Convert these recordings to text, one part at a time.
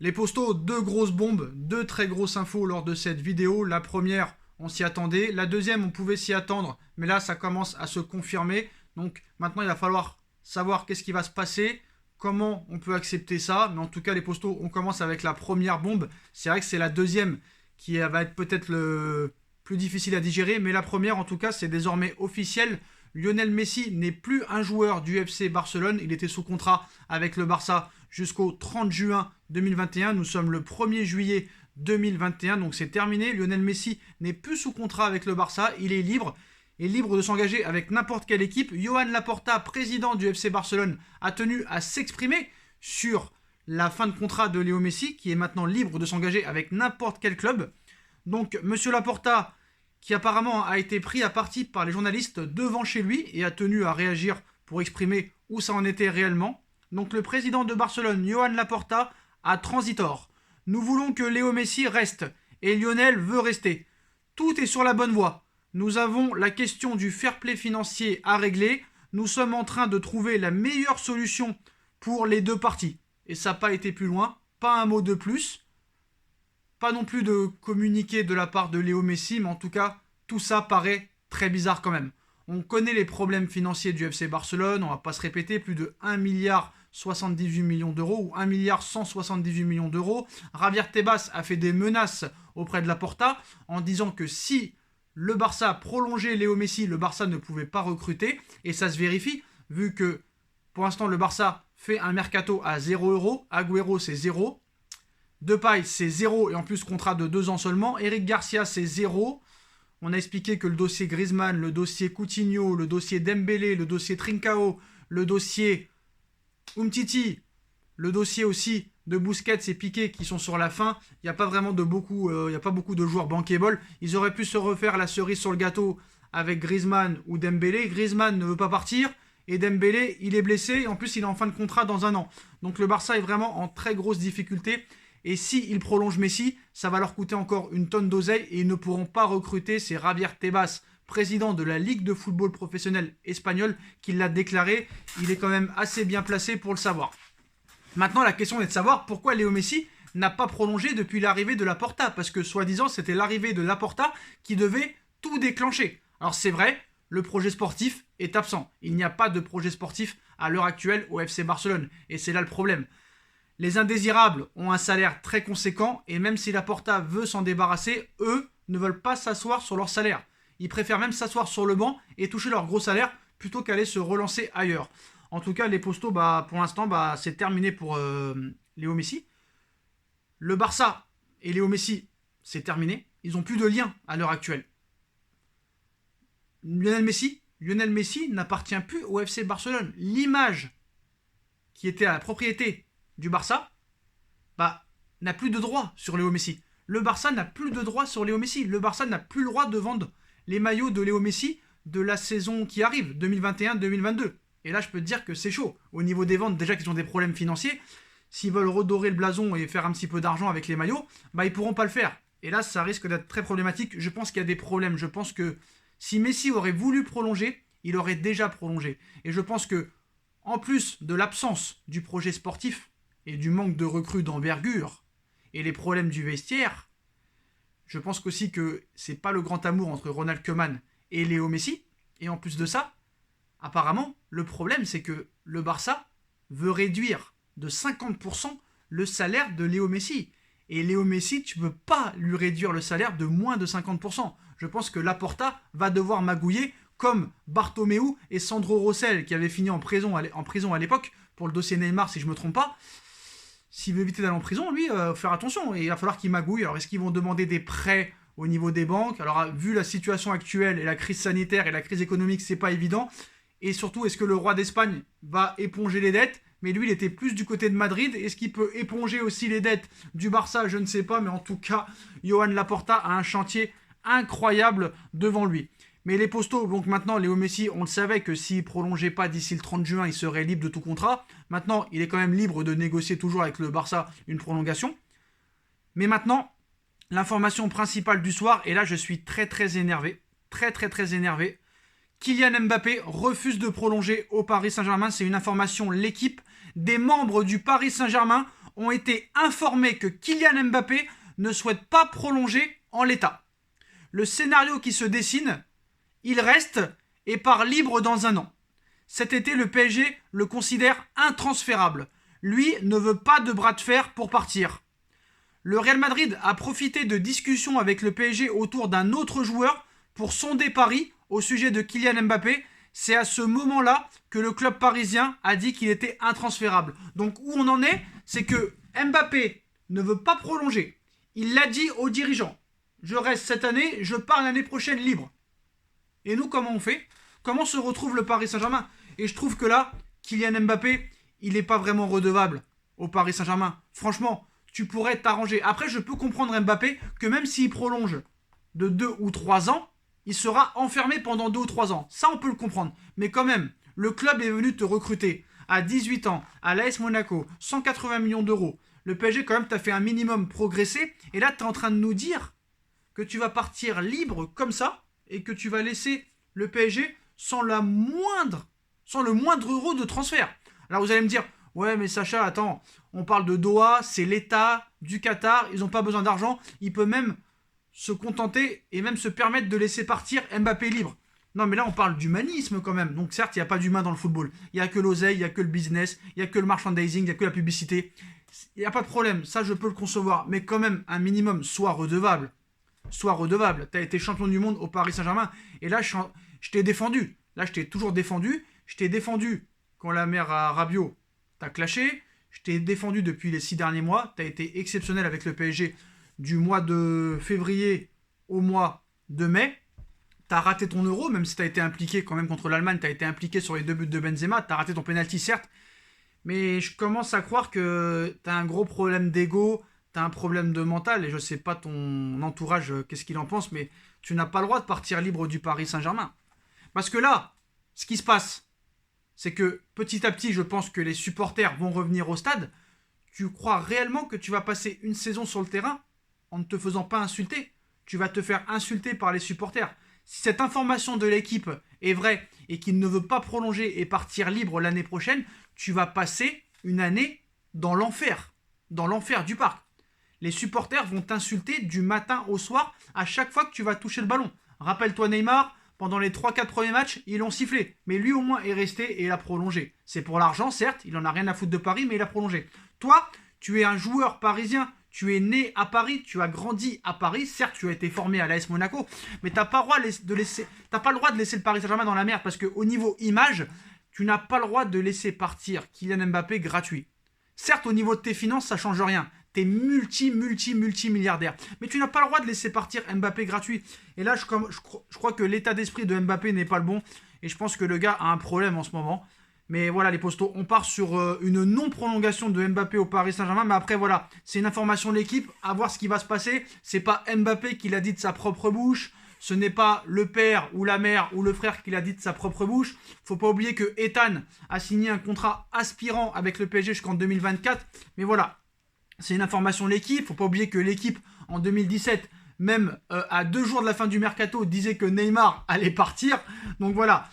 Les postos, deux grosses bombes, deux très grosses infos lors de cette vidéo. La première, on s'y attendait. La deuxième, on pouvait s'y attendre, mais là, ça commence à se confirmer. Donc maintenant, il va falloir savoir qu'est-ce qui va se passer, comment on peut accepter ça. Mais en tout cas, les postos, on commence avec la première bombe. C'est vrai que c'est la deuxième qui va être peut-être le plus difficile à digérer, mais la première, en tout cas, c'est désormais officiel. Lionel Messi n'est plus un joueur du FC Barcelone. Il était sous contrat avec le Barça jusqu'au 30 juin 2021. Nous sommes le 1er juillet 2021, donc c'est terminé. Lionel Messi n'est plus sous contrat avec le Barça. Il est libre et libre de s'engager avec n'importe quelle équipe. Joan Laporta, président du FC Barcelone, a tenu à s'exprimer sur la fin de contrat de Léo Messi, qui est maintenant libre de s'engager avec n'importe quel club. Donc, monsieur Laporta, qui apparemment a été pris à partie par les journalistes devant chez lui et a tenu à réagir pour exprimer où ça en était réellement. Donc le président de Barcelone, Joan Laporta, a transitor. Nous voulons que Léo Messi reste et Lionel veut rester. Tout est sur la bonne voie. Nous avons la question du fair play financier à régler. Nous sommes en train de trouver la meilleure solution pour les deux parties. Et ça n'a pas été plus loin, pas un mot de plus. Pas non plus de communiqué de la part de Léo Messi, mais en tout cas, tout ça paraît très bizarre quand même. On connaît les problèmes financiers du FC Barcelone, on va pas se répéter, plus de 1 milliard 78 millions d'euros ou 1 milliard 178 millions d'euros. Javier Tebas a fait des menaces auprès de Laporta en disant que si le Barça prolongeait Léo Messi, le Barça ne pouvait pas recruter, et ça se vérifie, vu que pour l'instant le Barça fait un mercato à 0 euros, Agüero c'est 0, Depay c'est 0 et en plus contrat de 2 ans seulement. Eric Garcia c'est 0. On a expliqué que le dossier Griezmann, le dossier Coutinho, le dossier Dembélé, le dossier Trincao, le dossier Umtiti, le dossier aussi de Busquets et Piqué qui sont sur la fin. Il n'y a pas vraiment beaucoup de joueurs bankable. Ils auraient pu se refaire la cerise sur le gâteau avec Griezmann ou Dembélé. Griezmann ne veut pas partir et Dembélé il est blessé et en plus il est en fin de contrat dans un an. Donc le Barça est vraiment en très grosse difficulté. Et s'ils prolongent Messi, ça va leur coûter encore une tonne d'oseille et ils ne pourront pas recruter. C'est Javier Tebas, président de la Ligue de football professionnel espagnole, qui l'a déclaré. Il est quand même assez bien placé pour le savoir. Maintenant, la question est de savoir pourquoi Léo Messi n'a pas prolongé depuis l'arrivée de Laporta. Parce que, soi-disant, c'était l'arrivée de Laporta qui devait tout déclencher. Alors c'est vrai, le projet sportif est absent. Il n'y a pas de projet sportif à l'heure actuelle au FC Barcelone. Et c'est là le problème. Les indésirables ont un salaire très conséquent et même si Laporta veut s'en débarrasser, eux ne veulent pas s'asseoir sur leur salaire. Ils préfèrent même s'asseoir sur le banc et toucher leur gros salaire plutôt qu'aller se relancer ailleurs. En tout cas, les postos, pour l'instant, c'est terminé pour Léo Messi. Le Barça et Léo Messi, c'est terminé. Ils n'ont plus de lien à l'heure actuelle. Lionel Messi n'appartient plus au FC Barcelone. L'image qui était à la propriété du Barça, n'a plus de droit sur Léo Messi. Le Barça n'a plus de droit sur Léo Messi. Le Barça n'a plus le droit de vendre les maillots de Léo Messi de la saison qui arrive, 2021-2022. Et là, je peux te dire que c'est chaud. Au niveau des ventes, déjà qu'ils ont des problèmes financiers, s'ils veulent redorer le blason et faire un petit peu d'argent avec les maillots, ils pourront pas le faire. Et là, ça risque d'être très problématique. Je pense qu'il y a des problèmes. Je pense que si Messi aurait voulu prolonger, il aurait déjà prolongé. Et je pense que, en plus de l'absence du projet sportif, et du manque de recrues d'envergure et les problèmes du vestiaire, je pense aussi que c'est pas le grand amour entre Ronald Koeman et Léo Messi. Et en plus de ça, apparemment, le problème c'est que le Barça veut réduire de 50% le salaire de Léo Messi. Et Léo Messi, tu ne peux pas lui réduire le salaire de moins de 50%. Je pense que Laporta va devoir magouiller comme Bartomeu et Sandro Rosell qui avaient fini en prison à l'époque pour le dossier Neymar si je ne me trompe pas. S'il veut éviter d'aller en prison, lui, faire attention. Et il va falloir qu'il magouille. Alors, est-ce qu'ils vont demander des prêts au niveau des banques ? Alors, vu la situation actuelle et la crise sanitaire et la crise économique, c'est pas évident. Et surtout, est-ce que le roi d'Espagne va éponger les dettes ? Mais lui, il était plus du côté de Madrid. Est-ce qu'il peut éponger aussi les dettes du Barça ? Je ne sais pas. Mais en tout cas, Joan Laporta a un chantier incroyable devant lui. Mais les postos, donc maintenant, Léo Messi, on le savait que s'il ne prolongeait pas d'ici le 30 juin, il serait libre de tout contrat. Maintenant, il est quand même libre de négocier toujours avec le Barça une prolongation. Mais maintenant, l'information principale du soir, et là je suis très très énervé, très énervé. Kylian Mbappé refuse de prolonger au Paris Saint-Germain, c'est une information L'Équipe. Des membres du Paris Saint-Germain ont été informés que Kylian Mbappé ne souhaite pas prolonger en l'état. Le scénario qui se dessine, il reste et part libre dans un an. Cet été, le PSG le considère intransférable. Lui ne veut pas de bras de fer pour partir. Le Real Madrid a profité de discussions avec le PSG autour d'un autre joueur pour sonder Paris au sujet de Kylian Mbappé. C'est à ce moment-là que le club parisien a dit qu'il était intransférable. Donc où on en est, c'est que Mbappé ne veut pas prolonger. Il l'a dit aux dirigeants. Je reste cette année, je pars l'année prochaine libre. Et nous, comment on fait? Comment se retrouve le Paris Saint-Germain? Et je trouve que là, Kylian Mbappé, il n'est pas vraiment redevable au Paris Saint-Germain. Franchement, tu pourrais t'arranger. Après, je peux comprendre Mbappé que même s'il prolonge de 2 ou 3 ans, il sera enfermé pendant 2 ou 3 ans. Ça, on peut le comprendre. Mais quand même, le club est venu te recruter à 18 ans, à l'AS Monaco, 180 millions d'euros. Le PSG, quand même, t'a fait un minimum progresser. Et là, tu es en train de nous dire que tu vas partir libre comme ça et que tu vas laisser le PSG sans le moindre euro de transfert. Alors vous allez me dire, ouais mais Sacha, attends, on parle de Doha, c'est l'État du Qatar, ils n'ont pas besoin d'argent, ils peuvent même se contenter et même se permettre de laisser partir Mbappé libre. Non mais là on parle d'humanisme quand même, donc certes il n'y a pas d'humain dans le football, il n'y a que l'oseille, il n'y a que le business, il n'y a que le merchandising, il n'y a que la publicité, il n'y a pas de problème, ça je peux le concevoir, mais quand même un minimum, sois redevable, tu as été champion du monde au Paris Saint-Germain, et là je t'ai défendu, là je t'ai toujours défendu, je t'ai défendu quand la mère à Rabiot t'a clashé, je t'ai défendu depuis les 6 derniers mois, tu as été exceptionnel avec le PSG du mois de février au mois de mai, tu as raté ton euro, même si tu as été impliqué quand même contre l'Allemagne, tu as été impliqué sur les 2 buts de Benzema, tu as raté ton penalty certes, mais je commence à croire que tu as un gros problème d'ego, tu as un problème de mental, et je sais pas ton entourage, qu'est-ce qu'il en pense, mais tu n'as pas le droit de partir libre du Paris Saint-Germain. Parce que là, ce qui se passe, c'est que petit à petit, je pense que les supporters vont revenir au stade. Tu crois réellement que tu vas passer une saison sur le terrain en ne te faisant pas insulter? Tu vas te faire insulter par les supporters. Si cette information de l'équipe est vraie et qu'il ne veut pas prolonger et partir libre l'année prochaine, tu vas passer une année dans l'enfer du parc. Les supporters vont t'insulter du matin au soir à chaque fois que tu vas toucher le ballon. Rappelle-toi Neymar, pendant les 3-4 premiers matchs, ils l'ont sifflé. Mais lui, au moins, est resté et il a prolongé. C'est pour l'argent, certes, il n'en a rien à foutre de Paris, mais il a prolongé. Toi, tu es un joueur parisien. Tu es né à Paris, tu as grandi à Paris. Certes, tu as été formé à l'AS Monaco, mais tu n'as pas le droit de laisser le Paris Saint-Germain dans la merde parce qu'au niveau image, tu n'as pas le droit de laisser partir Kylian Mbappé gratuit. Certes, au niveau de tes finances, ça ne change rien. T'es multi-milliardaire. Mais tu n'as pas le droit de laisser partir Mbappé gratuit. Et là, je crois que l'état d'esprit de Mbappé n'est pas le bon. Et je pense que le gars a un problème en ce moment. Mais voilà les postos, on part sur une non-prolongation de Mbappé au Paris Saint-Germain. Mais après voilà, c'est une information de l'équipe, à voir ce qui va se passer. C'est pas Mbappé qui l'a dit de sa propre bouche. Ce n'est pas le père ou la mère ou le frère qui l'a dit de sa propre bouche. Faut pas oublier que Ethan a signé un contrat aspirant avec le PSG jusqu'en 2024. Mais voilà, c'est une information de l'équipe. Faut pas oublier que l'équipe, en 2017, même à 2 jours de la fin du mercato, disait que Neymar allait partir. Donc voilà.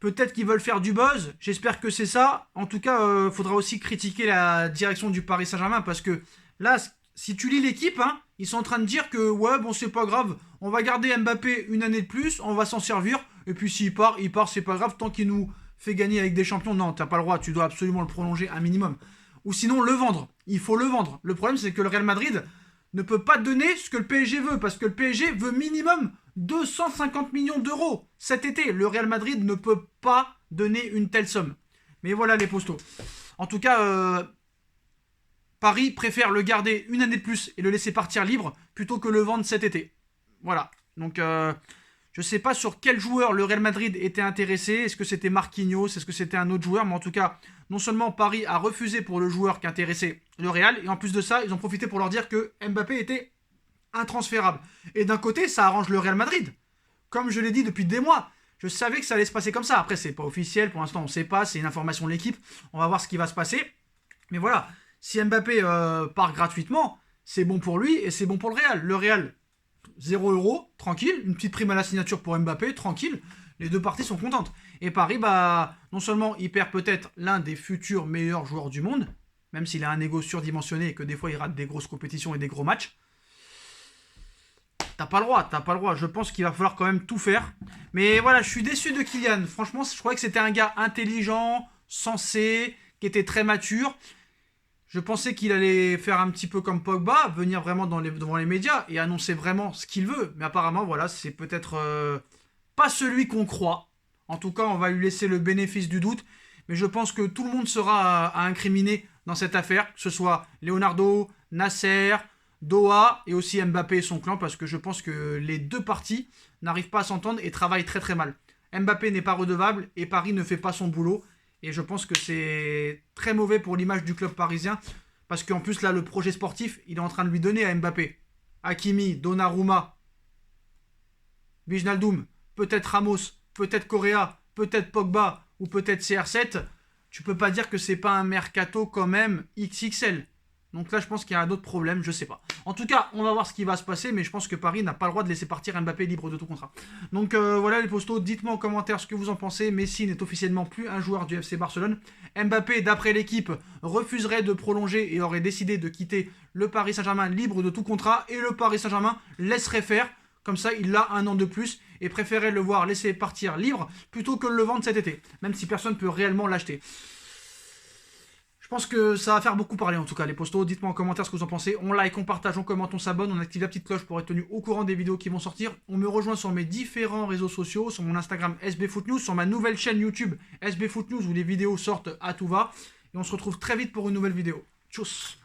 Peut-être qu'ils veulent faire du buzz. J'espère que c'est ça. En tout cas, faudra aussi critiquer la direction du Paris Saint-Germain. Parce que là, si tu lis l'équipe, hein, ils sont en train de dire que ouais, bon, c'est pas grave. On va garder Mbappé une année de plus. On va s'en servir. Et puis s'il part, c'est pas grave. Tant qu'il nous fait gagner avec des champions, non, t'as pas le droit. Tu dois absolument le prolonger un minimum. Ou sinon, le vendre. Il faut le vendre. Le problème, c'est que le Real Madrid ne peut pas donner ce que le PSG veut. Parce que le PSG veut minimum 250 millions d'euros cet été. Le Real Madrid ne peut pas donner une telle somme. Mais voilà les postos. En tout cas, Paris préfère le garder une année de plus et le laisser partir libre plutôt que le vendre cet été. Voilà. Donc, je ne sais pas sur quel joueur le Real Madrid était intéressé. Est-ce que c'était Marquinhos? Est-ce que c'était un autre joueur? Mais en tout cas, non seulement Paris a refusé pour le joueur qui intéressait le Real, et en plus de ça, ils ont profité pour leur dire que Mbappé était intransférable. Et d'un côté, ça arrange le Real Madrid. Comme je l'ai dit depuis des mois, je savais que ça allait se passer comme ça. Après, c'est pas officiel, pour l'instant, on ne sait pas, c'est une information de l'équipe. On va voir ce qui va se passer. Mais voilà, si Mbappé part gratuitement, c'est bon pour lui et c'est bon pour le Real. Le Real, 0 €, tranquille. Une petite prime à la signature pour Mbappé, tranquille. Les deux parties sont contentes. Et Paris, non seulement il perd peut-être l'un des futurs meilleurs joueurs du monde, même s'il a un ego surdimensionné et que des fois il rate des grosses compétitions et des gros matchs. T'as pas le droit. Je pense qu'il va falloir quand même tout faire. Mais voilà, je suis déçu de Kylian. Franchement, je croyais que c'était un gars intelligent, sensé, qui était très mature. Je pensais qu'il allait faire un petit peu comme Pogba, venir vraiment devant les médias et annoncer vraiment ce qu'il veut. Mais apparemment, voilà, c'est peut-être pas celui qu'on croit. En tout cas, on va lui laisser le bénéfice du doute. Mais je pense que tout le monde sera à incriminer dans cette affaire, que ce soit Leonardo, Nasser, Doha et aussi Mbappé et son clan, parce que je pense que les deux parties n'arrivent pas à s'entendre et travaillent très très mal. Mbappé n'est pas redevable et Paris ne fait pas son boulot. Et je pense que c'est très mauvais pour l'image du club parisien, parce qu'en plus là, le projet sportif, il est en train de lui donner à Mbappé. Hakimi, Donnarumma, Wijnaldum, peut-être Ramos, peut-être Correa, peut-être Pogba ou peut-être CR7. Tu peux pas dire que c'est pas un mercato quand même XXL. Donc là, je pense qu'il y a d'autres problèmes, je sais pas. En tout cas, on va voir ce qui va se passer, mais je pense que Paris n'a pas le droit de laisser partir Mbappé libre de tout contrat. Donc voilà les postos, dites-moi en commentaire ce que vous en pensez. Messi n'est officiellement plus un joueur du FC Barcelone. Mbappé, d'après l'équipe, refuserait de prolonger et aurait décidé de quitter le Paris Saint-Germain libre de tout contrat. Et le Paris Saint-Germain laisserait faire. Comme ça, il a un an de plus et préférait le voir laisser partir libre plutôt que le vendre cet été. Même si personne ne peut réellement l'acheter. Je pense que ça va faire beaucoup parler en tout cas les postos. Dites-moi en commentaire ce que vous en pensez. On like, on partage, on commente, on s'abonne, on active la petite cloche pour être tenu au courant des vidéos qui vont sortir. On me rejoint sur mes différents réseaux sociaux, sur mon Instagram SBFootNews, sur ma nouvelle chaîne YouTube SBFootNews où les vidéos sortent à tout va. Et on se retrouve très vite pour une nouvelle vidéo. Tchuss.